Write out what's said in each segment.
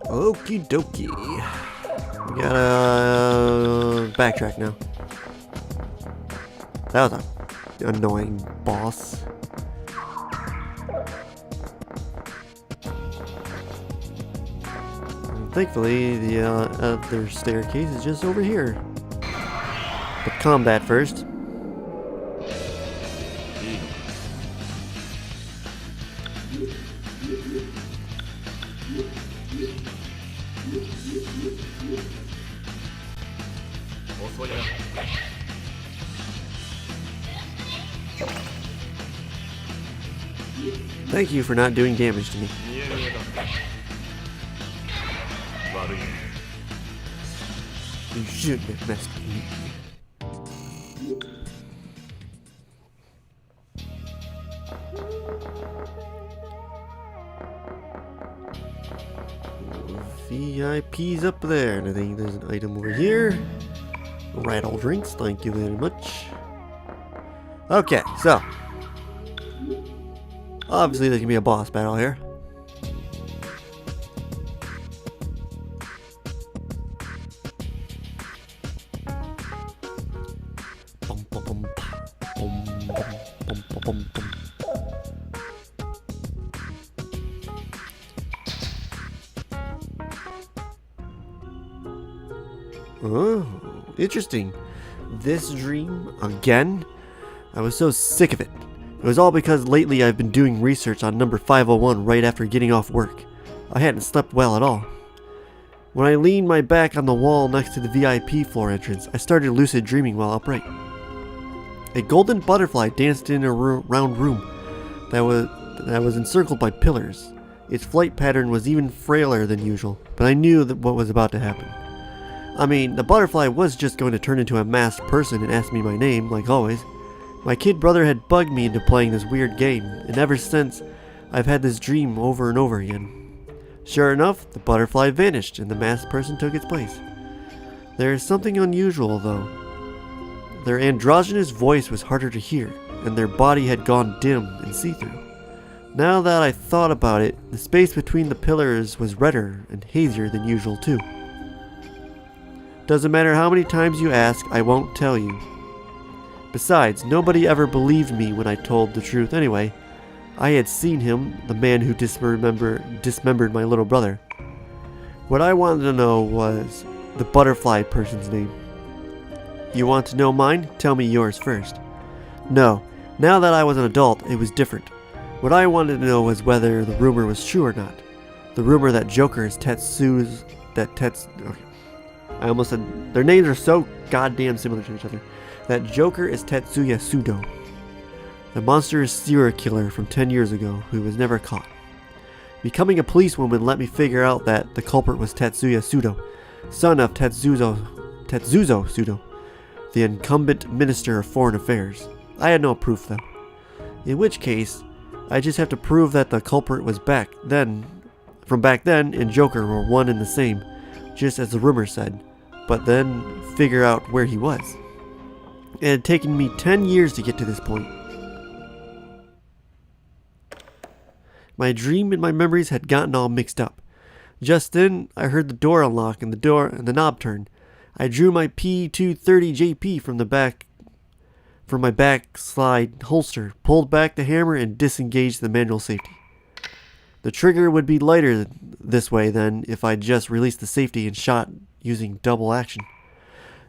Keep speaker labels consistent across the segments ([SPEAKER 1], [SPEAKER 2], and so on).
[SPEAKER 1] Okie dokie. We gotta backtrack now. That was an annoying boss. And thankfully, the other staircase is just over here. But combat first. Thank you for not doing damage to me. You shouldn't have messed with me. VIP's up there, and I think there's an item over here. Rattle drinks, thank you very much. Okay, so obviously there's gonna be a boss battle here. Bum, bum, bum, bum, bum, bum, bum, bum. Oh, interesting. This dream again? I was so sick of it. It was all because lately I've been doing research on number 501 right after getting off work. I hadn't slept well at all. When I leaned my back on the wall next to the VIP floor entrance, I started lucid dreaming while upright. A golden butterfly danced in a round room that was encircled by pillars. Its flight pattern was even frailer than usual, but I knew that what was about to happen. I mean, the butterfly was just going to turn into a masked person and ask me my name, like always. My kid brother had bugged me into playing this weird game, and ever since, I've had this dream over and over again. Sure enough, the butterfly vanished and the masked person took its place. There is something unusual, though. Their androgynous voice was harder to hear, and their body had gone dim and see-through. Now that I thought about it, the space between the pillars was redder and hazier than usual, too. Doesn't matter how many times you ask, I won't tell you. Besides, nobody ever believed me when I told the truth anyway. I had seen him, the man who dismembered my little brother. What I wanted to know was the butterfly person's name. You want to know mine? Tell me yours first. No, now that I was an adult, it was different. What I wanted to know was whether the rumor was true or not. The rumor that Joker is Tatsuya's... Okay. I almost said... Their names are so goddamn similar to each other. That Joker is Tatsuya Sudo. The monstrous serial killer from 10 years ago who was never caught. Becoming a policewoman let me figure out that the culprit was Tatsuya Sudo, son of Tatsuzo Sudo, the incumbent Minister of Foreign Affairs. I had no proof though. In which case, I just have to prove that the culprit was from back then and Joker were one and the same, just as the rumor said, but then figure out where he was. It had taken me 10 years to get to this point. My dream and my memories had gotten all mixed up. Just then, I heard the door unlock and the knob turn. I drew my P230JP from my backslide holster, pulled back the hammer, and disengaged the manual safety. The trigger would be lighter this way than if I just released the safety and shot using double action.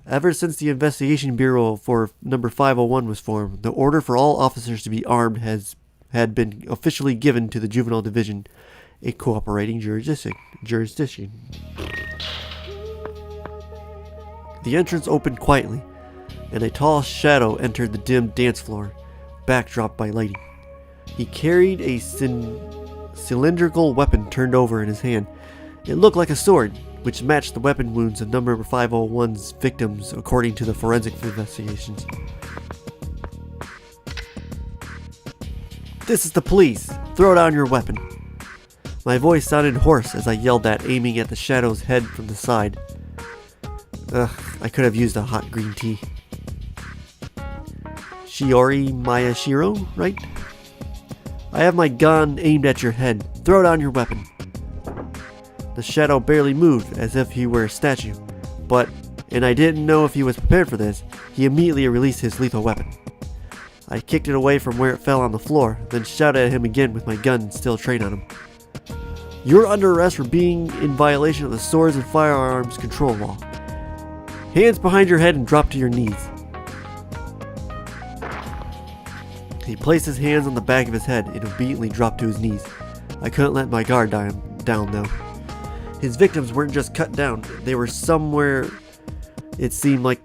[SPEAKER 1] Ever since the Investigation Bureau for number 501 was formed, the order for all officers to be armed had been officially given to the Juvenile Division, a cooperating jurisdiction. The entrance opened quietly, and a tall shadow entered the dim dance floor, backdropped by lighting. He carried a cylindrical weapon turned over in his hand. It looked like a sword, which matched the weapon wounds of number 501's victims according to the forensic investigations. This is the police! Throw down your weapon! My voice sounded hoarse as I yelled that, aiming at the shadow's head from the side. Ugh, I could have used a hot green tea. Shiori Miyashiro, right? I have my gun aimed at your head. Throw down your weapon. The shadow barely moved, as if he were a statue. But, and I didn't know if he was prepared for this, he immediately released his lethal weapon. I kicked it away from where it fell on the floor, then shouted at him again with my gun still trained on him. You're under arrest for being in violation of the Swords and Firearms Control Law. Hands behind your head and drop to your knees. He placed his hands on the back of his head and obediently dropped to his knees. I couldn't let my guard down though. His victims weren't just cut down, they were somewhere it seemed like...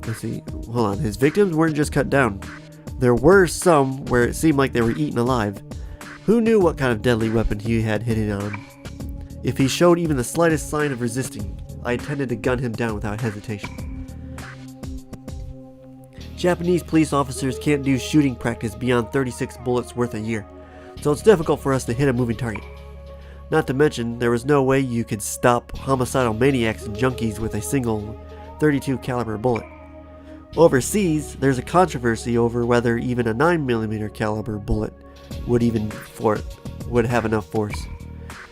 [SPEAKER 1] His victims weren't just cut down. There were some where it seemed like they were eaten alive. Who knew what kind of deadly weapon he had hidden on him? If he showed even the slightest sign of resisting, I intended to gun him down without hesitation. Japanese police officers can't do shooting practice beyond 36 bullets worth a year, so it's difficult for us to hit a moving target. Not to mention, there was no way you could stop homicidal maniacs and junkies with a single 32 caliber bullet. Overseas, there's a controversy over whether even a 9mm caliber bullet would have enough force.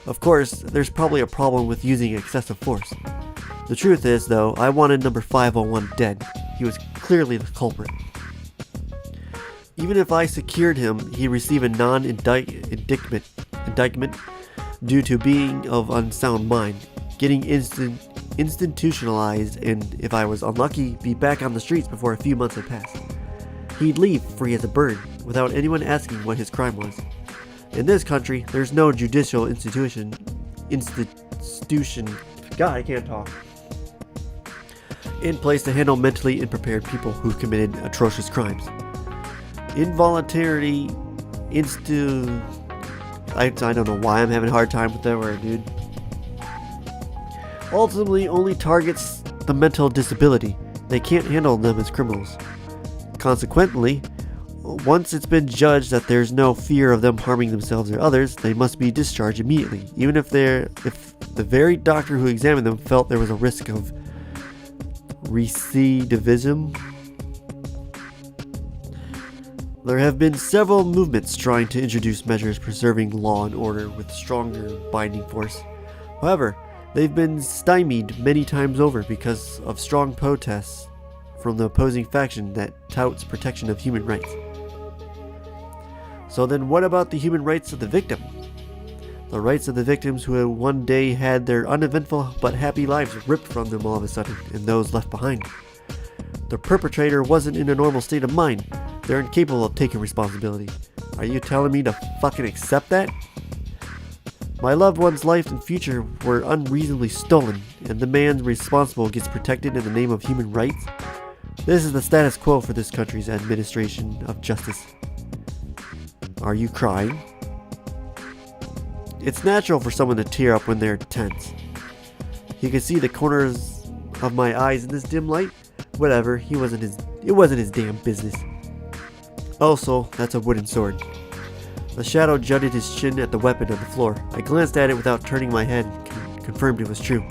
[SPEAKER 1] Of course, there's probably a problem with using excessive force. The truth is, though, I wanted number 501 dead. He was clearly the culprit. Even if I secured him, he'd receive a non-indictment due to being of unsound mind, getting institutionalized, and if I was unlucky, be back on the streets before a few months had passed. He'd leave free as a bird, without anyone asking what his crime was. In this country, there's no judicial institution. God, I can't talk. In place to handle mentally unprepared people who committed atrocious crimes. Involuntary I don't know why I'm having a hard time with that word, dude. Ultimately only targets the mental disability. They can't handle them as criminals. Consequently, once it's been judged that there's no fear of them harming themselves or others, they must be discharged immediately, even if the very doctor who examined them felt there was a risk of recidivism. There have been several movements trying to introduce measures preserving law and order with stronger binding force. However, they've been stymied many times over because of strong protests from the opposing faction that touts protection of human rights. So then what about the human rights of the victim? The rights of the victims who one day had their uneventful but happy lives ripped from them all of a sudden, and those left behind. The perpetrator wasn't in a normal state of mind. They're incapable of taking responsibility. Are you telling me to fucking accept that? My loved one's life and future were unreasonably stolen, and the man responsible gets protected in the name of human rights? This is the status quo for this country's administration of justice. Are you crying? It's natural for someone to tear up when they're tense. You can see the corners of my eyes in this dim light. Whatever, it wasn't his damn business. Also, that's a wooden sword. The shadow jutted his chin at the weapon on the floor. I glanced at it without turning my head and confirmed it was true.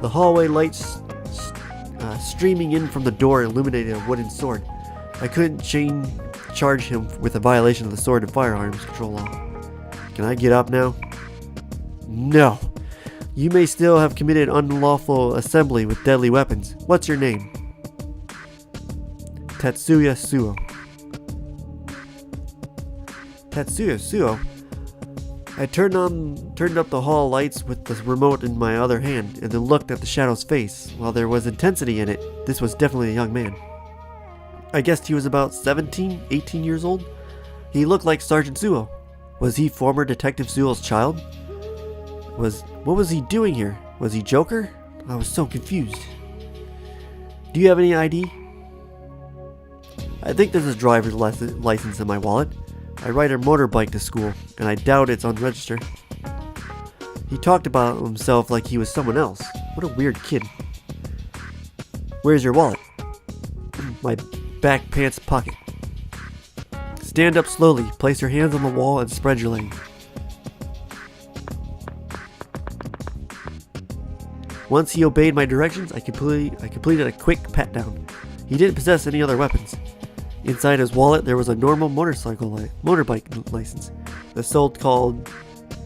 [SPEAKER 1] The hallway lights streaming in from the door illuminated a wooden sword. I couldn't charge him with a violation of the Sword and Firearms Control Law. Can I get up now? No. You may still have committed unlawful assembly with deadly weapons. What's your name? Tatsuya Suo. Tatsuya Suo? I turned up the hall lights with the remote in my other hand and then looked at the shadow's face. While there was intensity in it, this was definitely a young man. I guessed he was about 17, 18 years old. He looked like Sergeant Suo. Was he former Detective Suo's child? What was he doing here? Was he Joker? I was so confused. Do you have any ID? I think there's a driver's license in my wallet. I ride a motorbike to school, and I doubt it's unregistered. He talked about himself like he was someone else. What a weird kid. Where's your wallet? My back pants pocket. Stand up slowly, place your hands on the wall, and spread your legs. Once he obeyed my directions, I completed a quick pat-down. He didn't possess any other weapons. Inside his wallet, there was a normal motorbike license, the so-called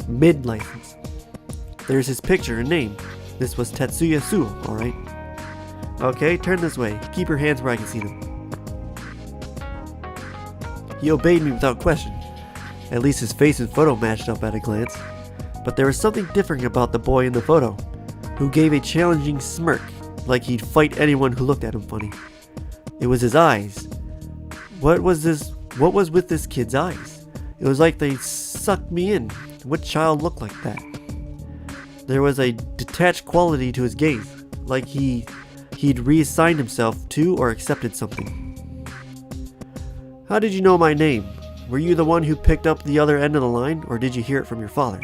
[SPEAKER 1] mid license. There's his picture and name. This was Tatsuya Suo, alright? Okay, turn this way. Keep your hands where I can see them. He obeyed me without question. At least his face and photo matched up at a glance. But there was something different about the boy in the photo, who gave a challenging smirk, like he'd fight anyone who looked at him funny. It was his eyes. What was with this kid's eyes? It was like they sucked me in. What child looked like that? There was a detached quality to his gaze, like he'd reassigned himself to or accepted something. How did you know my name? Were you the one who picked up the other end of the line, or did you hear it from your father?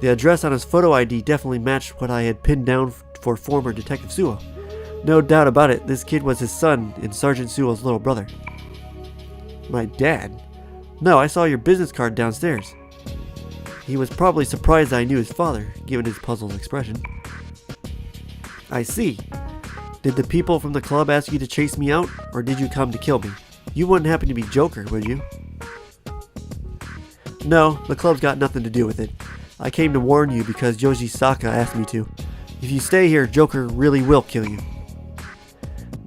[SPEAKER 1] The address on his photo ID definitely matched what I had pinned down for former Detective Suo. No doubt about it, this kid was his son and Sergeant Suo's little brother. My dad? No, I saw your business card downstairs. He was probably surprised I knew his father, given his puzzled expression. I see. Did the people from the club ask you to chase me out, or did you come to kill me? You wouldn't happen to be Joker, would you? No, the club's got nothing to do with it. I came to warn you because Yoji Saka asked me to. If you stay here, Joker really will kill you.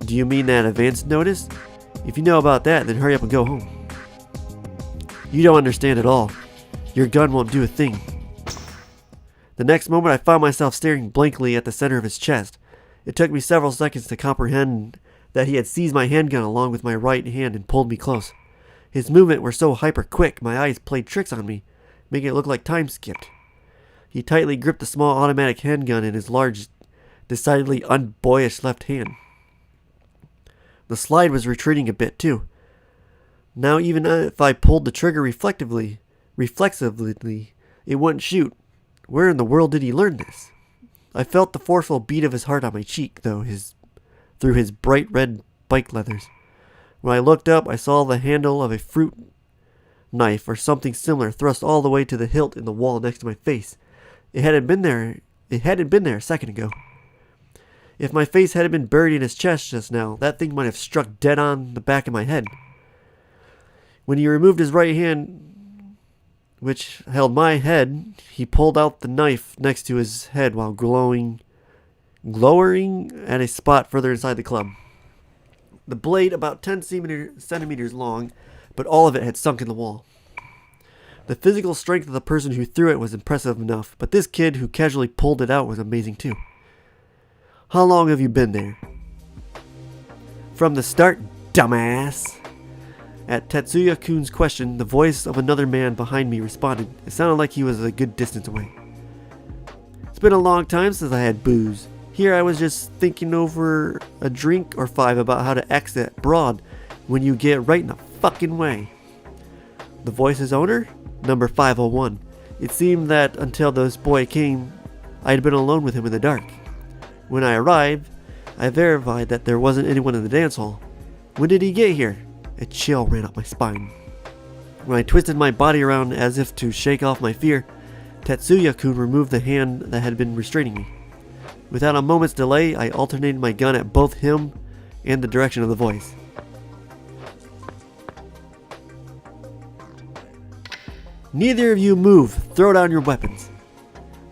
[SPEAKER 1] Do you mean that advance notice? If you know about that, then hurry up and go home. You don't understand at all. Your gun won't do a thing. The next moment I found myself staring blankly at the center of his chest. It took me several seconds to comprehend that he had seized my handgun along with my right hand and pulled me close. His movements were so hyper-quick, my eyes played tricks on me, making it look like time skipped. He tightly gripped the small automatic handgun in his large, decidedly unboyish left hand. The slide was retreating a bit, too. Now even if I pulled the trigger reflexively, it wouldn't shoot. Where in the world did he learn this? I felt the forceful beat of his heart on my cheek, through his bright red bike leathers. When I looked up, I saw the handle of a fruit knife or something similar thrust all the way to the hilt in the wall next to my face. It hadn't been there a second ago. If my face hadn't been buried in his chest just now, that thing might have struck dead on the back of my head. When he removed his right hand, which held my head, he pulled out the knife next to his head while glowering at a spot further inside the club. The blade, about 10 centimeters long, but all of it had sunk in the wall. The physical strength of the person who threw it was impressive enough, but this kid who casually pulled it out was amazing too. How long have you been there? From the start, dumbass. At Tatsuya-kun's question, the voice of another man behind me responded. It sounded like he was a good distance away. It's been a long time since I had booze. Here I was just thinking over a drink or five about how to exit broad when you get right in the fucking way. The voice's owner? Number 501. It seemed that until this boy came, I had been alone with him in the dark. When I arrived, I verified that there wasn't anyone in the dance hall. When did he get here? A chill ran up my spine. When I twisted my body around as if to shake off my fear, Tatsuya-kun removed the hand that had been restraining me. Without a moment's delay, I alternated my gun at both him and the direction of the voice. Neither of you move. Throw down your weapons.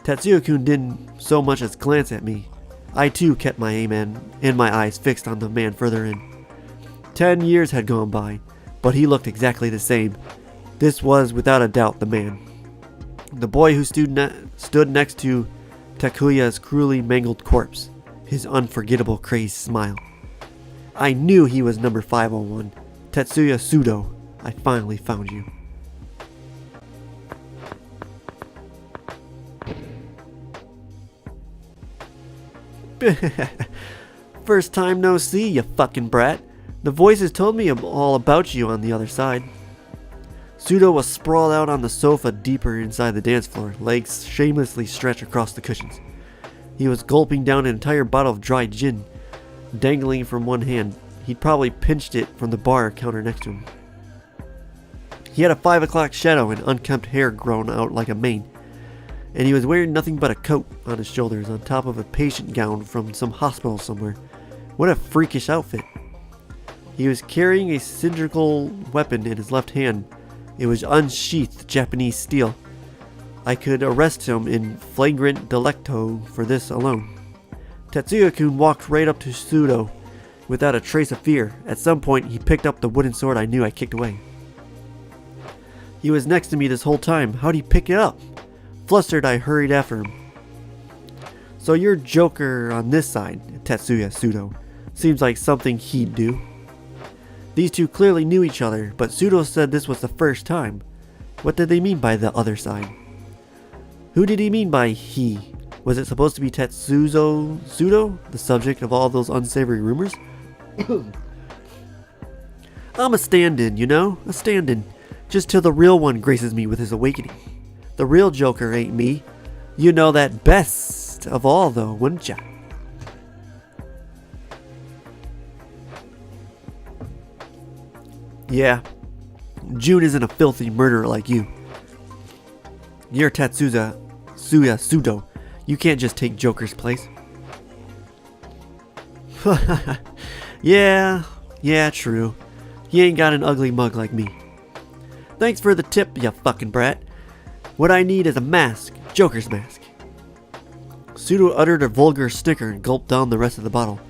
[SPEAKER 1] Tatsuya-kun didn't so much as glance at me. I too kept my aim and my eyes fixed on the man further in. 10 years had gone by, but he looked exactly the same. This was without a doubt the man. The boy who stood next to Takuya's cruelly mangled corpse, his unforgettable crazed smile. I knew he was number 501. Tatsuya Sudo, I finally found you. First time no see, you fucking brat. The voices told me all about you on the other side. Sudo was sprawled out on the sofa deeper inside the dance floor, legs shamelessly stretched across the cushions. He was gulping down an entire bottle of dry gin, dangling from one hand. He'd probably pinched it from the bar counter next to him. He had a 5 o'clock shadow and unkempt hair grown out like a mane, and he was wearing nothing but a coat on his shoulders on top of a patient gown from some hospital somewhere. What a freakish outfit. He was carrying a cylindrical weapon in his left hand. It was unsheathed Japanese steel. I could arrest him in flagrant delicto for this alone. Tatsuya-kun walked right up to Sudo without a trace of fear. At some point, he picked up the wooden sword I knew I kicked away. He was next to me this whole time. How'd he pick it up? Flustered, I hurried after him. So you're Joker on this side, Tatsuya Sudo. Seems like something he'd do. These two clearly knew each other, but Sudo said this was the first time. What did they mean by the other side? Who did he mean by he? Was it supposed to be Tatsuzo Sudo, the subject of all those unsavory rumors? I'm a stand-in, you know? A stand-in. Just till the real one graces me with his awakening. The real Joker ain't me. You know that best of all, though, wouldn't ya? Yeah. June isn't a filthy murderer like you. You're Tatsuya Sudo. You can't just take Joker's place. Yeah, true. You ain't got an ugly mug like me. Thanks for the tip, you fucking brat. What I need is a mask. Joker's mask. Sudo uttered a vulgar snicker and gulped down the rest of the bottle.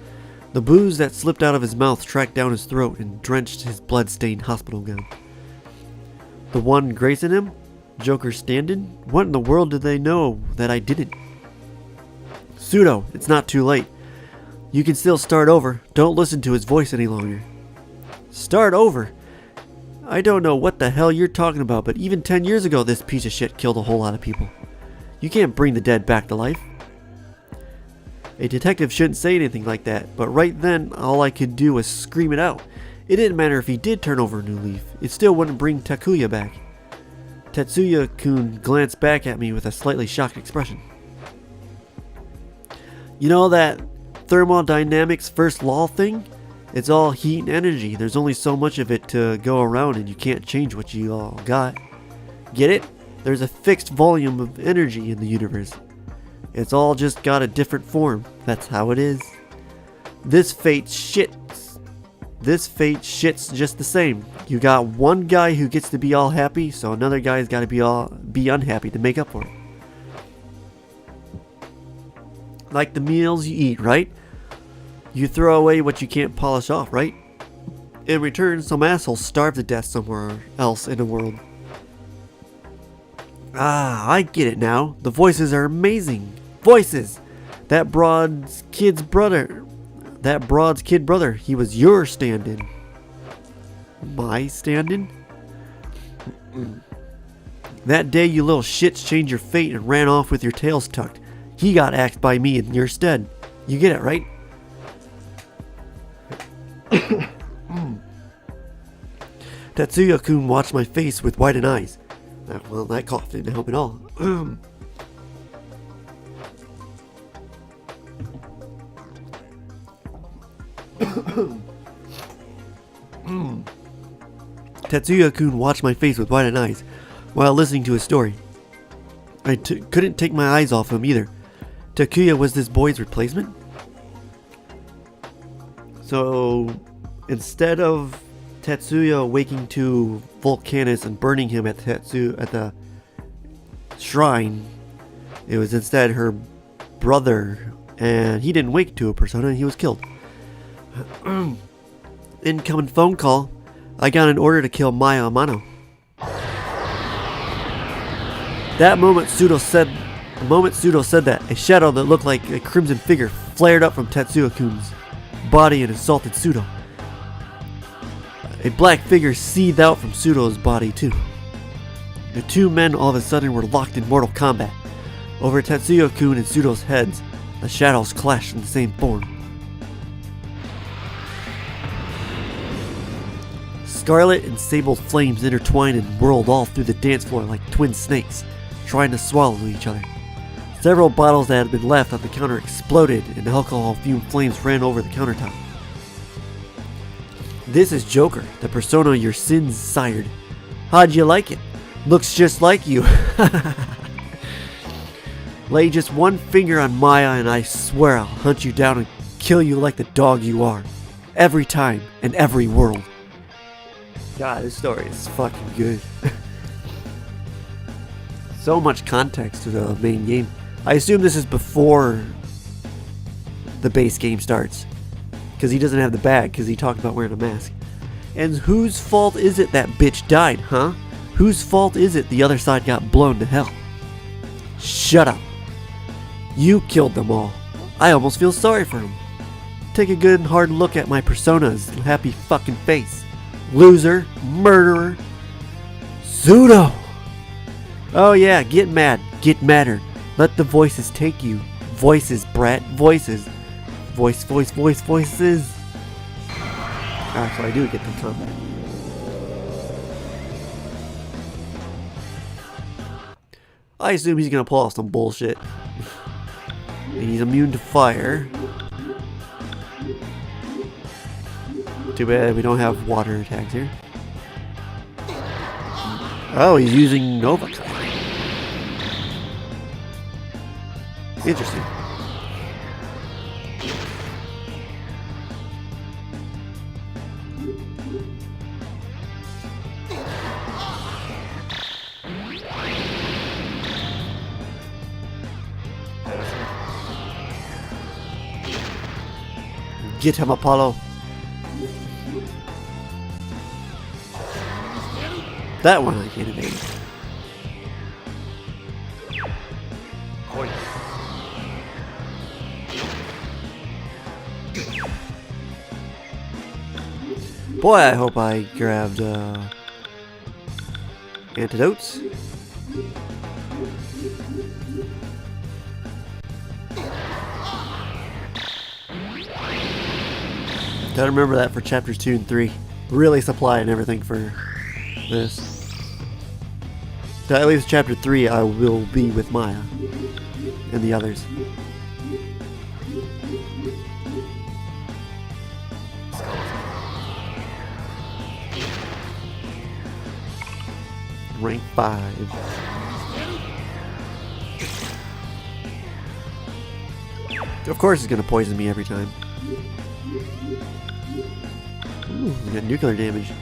[SPEAKER 1] The booze that slipped out of his mouth tracked down his throat and drenched his blood-stained hospital gown. The one gracing him? Joker's stand-in? What in the world did they know that I didn't? Sudo, it's not too late. You can still start over. Don't listen to his voice any longer. Start over? I don't know what the hell you're talking about, but even 10 years ago this piece of shit killed a whole lot of people. You can't bring the dead back to life. A detective shouldn't say anything like that, but right then all I could do was scream it out. It didn't matter if he did turn over a new leaf. It still wouldn't bring Takuya back. Tatsuya-kun glanced back at me with a slightly shocked expression. You know that thermodynamics first law thing? It's all heat and energy. There's only so much of it to go around and you can't change what you all got. Get it? There's a fixed volume of energy in the universe. It's all just got a different form. That's how it is. This fate shits just the same. You got one guy who gets to be all happy, so another guy's got to be unhappy to make up for it. Like the meals you eat, right? You throw away what you can't polish off, right? In return, some asshole starved to death somewhere else in the world. Ah, I get it now. The voices are amazing. Voices! That broad's kid brother, he was your stand-in. My stand-in? That day you little shits changed your fate and ran off with your tails tucked. He got axed by me in your stead. You get it, right? Tatsuya-kun watched my face with widened eyes. Well, that cough didn't help at all. Tatsuya-kun watched my face with widened eyes while listening to his story. I couldn't take my eyes off him either. Takuya was this boy's replacement? So, instead of Tatsuya waking to Volcanus and burning him at the shrine, it was instead her brother, and he didn't wake to a persona and he was killed. Incoming phone call. I got an order to kill Maya Amano. The moment Sudo said that, a shadow that looked like a crimson figure flared up from Tatsuya-kun's body and assaulted Sudo. A black figure seethed out from Sudo's body too. The two men all of a sudden were locked in mortal combat. Over Tatsuya-kun and Sudo's heads, the shadows clashed in the same form. Scarlet and sable flames intertwined and whirled all through the dance floor like twin snakes, trying to swallow each other. Several bottles that had been left on the counter exploded and alcohol-fumed flames ran over the countertop. This is Joker, the persona your sins sired. How'd you like it? Looks just like you. Lay just one finger on Maya and I swear I'll hunt you down and kill you like the dog you are. Every time, in every world. God, this story is fucking good. So much context to the main game. I assume this is before the base game starts. Because he doesn't have the bag, because he talked about wearing a mask. And whose fault is it that bitch died, huh? Whose fault is it the other side got blown to hell? Shut up. You killed them all. I almost feel sorry for him. Take a good hard look at my persona's happy fucking face. Loser, murderer, pseudo. Oh yeah, get mad, get madder. Let the voices take you. Voices, brat, voices. Voices. Ah, so I do get the comment. I assume he's gonna pull off some bullshit. And he's immune to fire. Too bad we don't have water attacks here. Oh, he's using Nova. Interesting. Get him, Apollo. That one I can't evade. Boy, I hope I grabbed antidotes. Gotta remember that for chapters 2 and 3. Really supplying everything for this. So at least chapter 3 I will be with Maya and the others. Rank 5. Of course he's gonna poison me every time. Ooh, we got nuclear damage.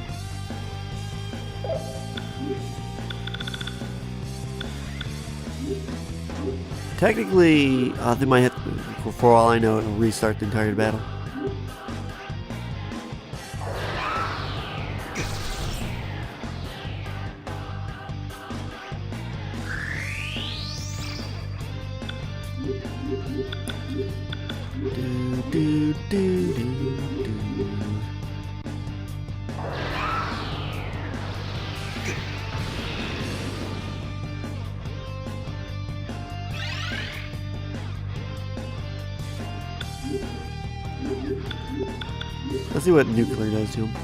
[SPEAKER 1] Technically, they might have to, for all I know, it'll restart the entire battle. Let's see what nuclear does to him.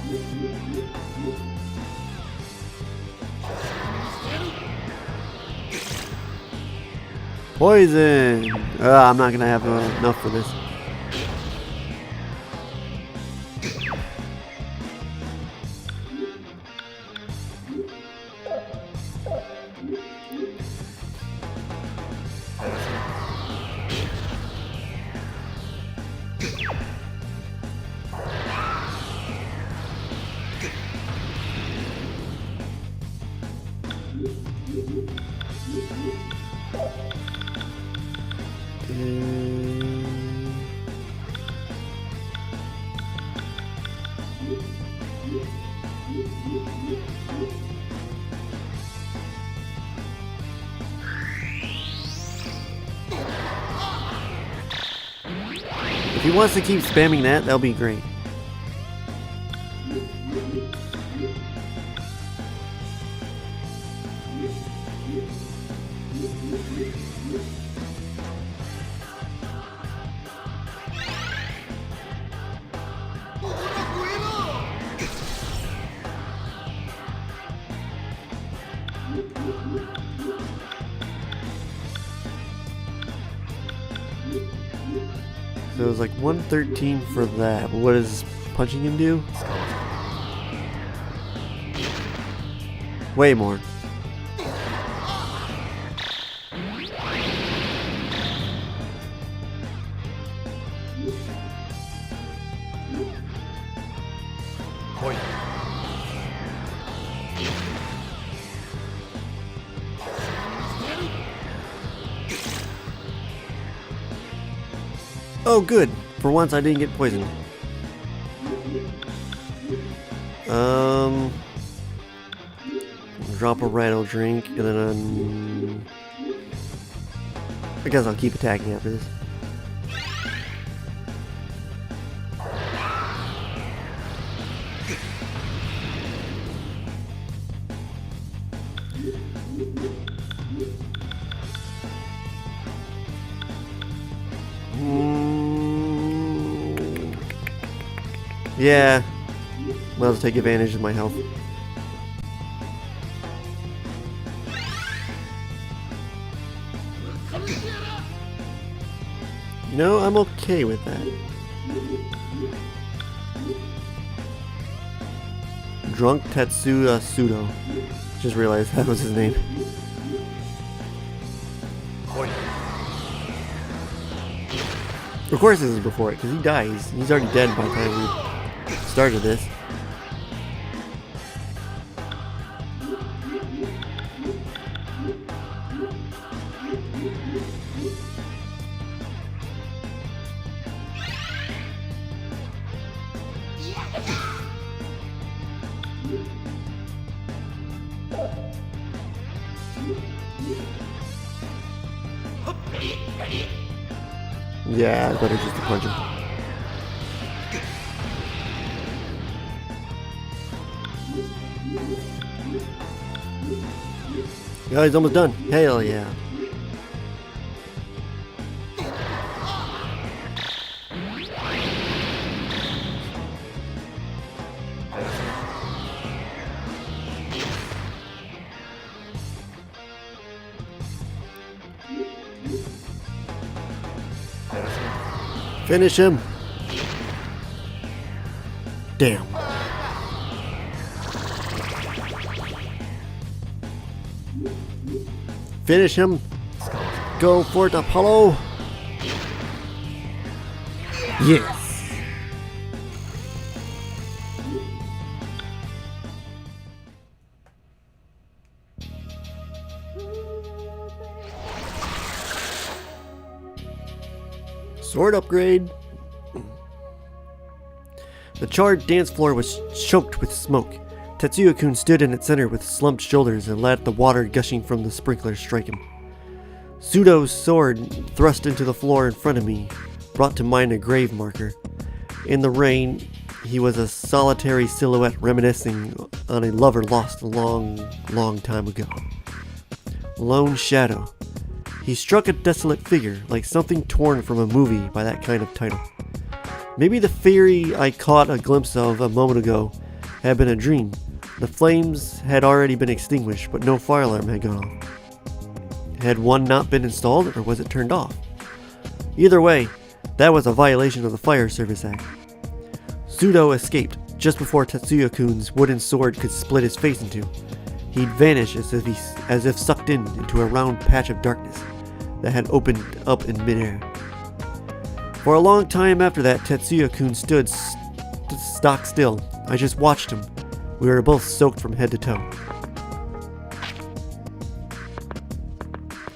[SPEAKER 1] Poison! I'm not gonna have enough for this. If he wants to keep spamming that, that'll be great. So it was like 113 for that. What does punching him do? Way more. Oh, good. For once, I didn't get poisoned. Drop a rattle drink, and then I guess I'll keep attacking after this. Yeah, might as well take advantage of my health. You know, I'm okay with that. Drunk Tatsuya Sudo. Just realized that was his name. Of course this is before it, because he dies. He's already dead by the time we started this. Yeah, I better just punch him. Yeah, he's almost done. Hell yeah. Finish him. Damn. Finish him. Go for it, Apollo. Yes. Sword upgrade. The charred dance floor was choked with smoke. Tatsuya-kun stood in its center with slumped shoulders and let the water gushing from the sprinkler strike him. Sudo's sword, thrust into the floor in front of me, brought to mind a grave marker. In the rain, he was a solitary silhouette reminiscing on a lover lost a long, long time ago. Lone shadow. He struck a desolate figure, like something torn from a movie by that kind of title. Maybe the fairy I caught a glimpse of a moment ago had been a dream. The flames had already been extinguished, but no fire alarm had gone off. Had one not been installed, or was it turned off? Either way, that was a violation of the Fire Service Act. Sudo escaped just before Tatsuya-kun's wooden sword could split his face in two. He'd vanished as if sucked into a round patch of darkness that had opened up in midair. For a long time after that, Tatsuya-kun stood stock still. I just watched him. We were both soaked from head to toe.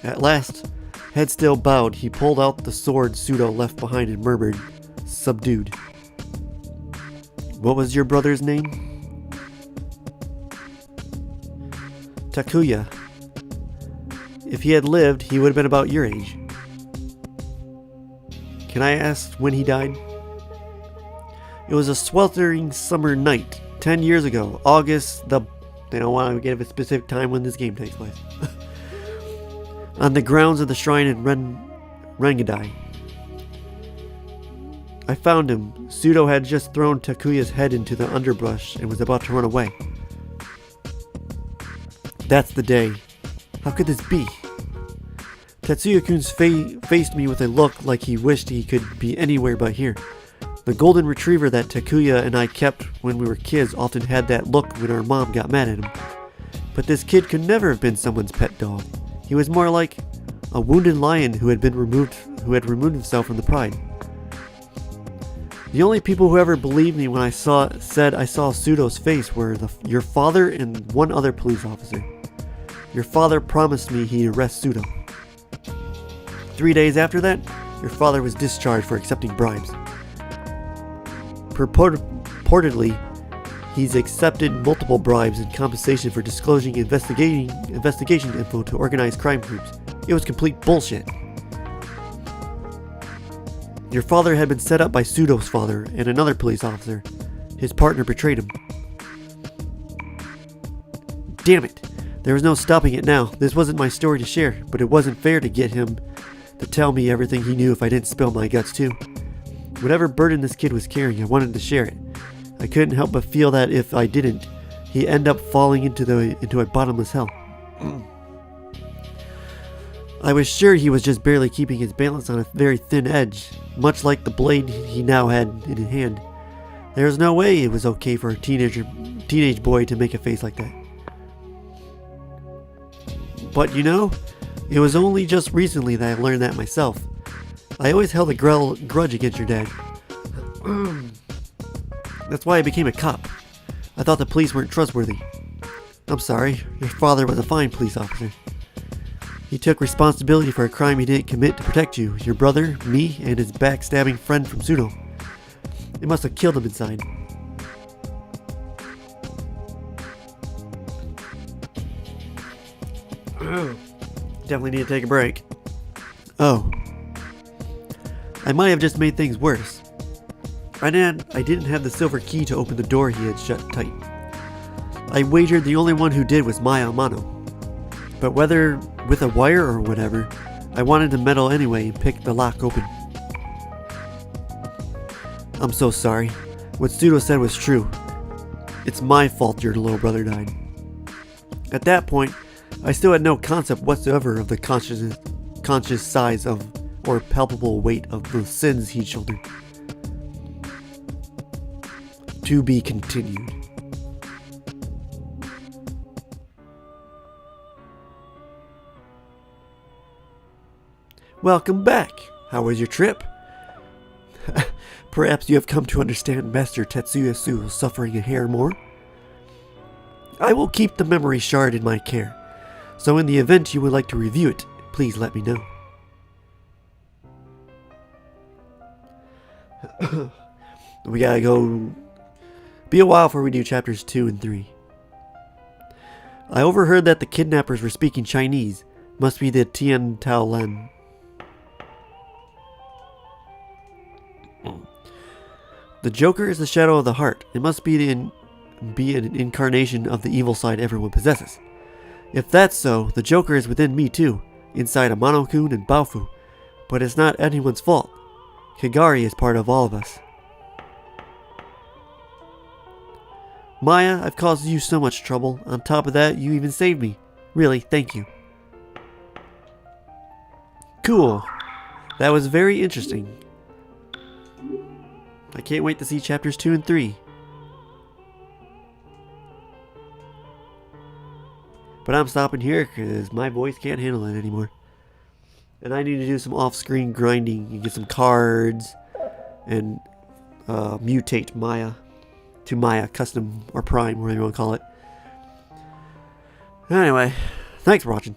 [SPEAKER 1] At last, head still bowed, he pulled out the sword Sudo left behind and murmured, subdued. What was your brother's name? Takuya. If he had lived, he would have been about your age. Can I ask when he died? It was a sweltering summer night, 10 years ago, August the... They don't want to give a specific time when this game takes place. On the grounds of the shrine in Rengadai. I found him. Sudo had just thrown Takuya's head into the underbrush and was about to run away. That's the day. How could this be? Tatsuya-kun faced me with a look like he wished he could be anywhere but here. The golden retriever that Takuya and I kept when we were kids often had that look when our mom got mad at him. But this kid could never have been someone's pet dog. He was more like a wounded lion who had removed himself from the pride. The only people who ever believed me when I said I saw Sudo's face were your father and one other police officer. Your father promised me he'd arrest Sudo. 3 days after that, Your father was discharged for accepting bribes. Purportedly, he's accepted multiple bribes in compensation for disclosing investigation info to organized crime groups. It was complete bullshit. Your father had been set up by Pseudo's father and another police officer. His partner betrayed him. Damn it! There was no stopping it now. This wasn't my story to share, but it wasn't fair to get him to tell me everything he knew if I didn't spill my guts too. Whatever burden this kid was carrying, I wanted to share it. I couldn't help but feel that if I didn't, he'd end up falling into a bottomless hell. I was sure he was just barely keeping his balance on a very thin edge, much like the blade he now had in his hand. There was no way it was okay for a teenage boy to make a face like that. But you know, it was only just recently that I learned that myself. I always held a grudge against your dad. That's why I became a cop. I thought the police weren't trustworthy. I'm sorry, your father was a fine police officer. He took responsibility for a crime he didn't commit to protect you, your brother, me, and his backstabbing friend from Pseudo. It must have killed him inside. Definitely need to take a break. Oh. I might have just made things worse. I didn't have the silver key to open the door he had shut tight. I wagered the only one who did was Maya Amano. But whether with a wire or whatever, I wanted to meddle anyway and pick the lock open. I'm so sorry. What Pseudo said was true. It's my fault your little brother died. At that point, I still had no concept whatsoever of the conscious size of or palpable weight of the sins he shouldered. To be continued. Welcome back. How was your trip? Perhaps you have come to understand Master Tatsuya Su's suffering a hair more? I will keep the memory shard in my care, so in the event you would like to review it, please let me know. We gotta go. Be a while before we do chapters 2 and 3. I overheard that the kidnappers were speaking Chinese. Must be the Tian Tao Len. The Joker is the shadow of the heart. It must be an incarnation of the evil side everyone possesses. If that's so, the Joker is within me too, inside Amano-kun and Baofu. But it's not anyone's fault. Kigari is part of all of us. Maya, I've caused you so much trouble. On top of that, you even saved me. Really, thank you. Cool. That was very interesting. I can't wait to see chapters 2 and 3. But I'm stopping here because my voice can't handle it anymore. And I need to do some off-screen grinding and get some cards and mutate Maya to Maya Custom or Prime, whatever you want to call it. Anyway, thanks for watching.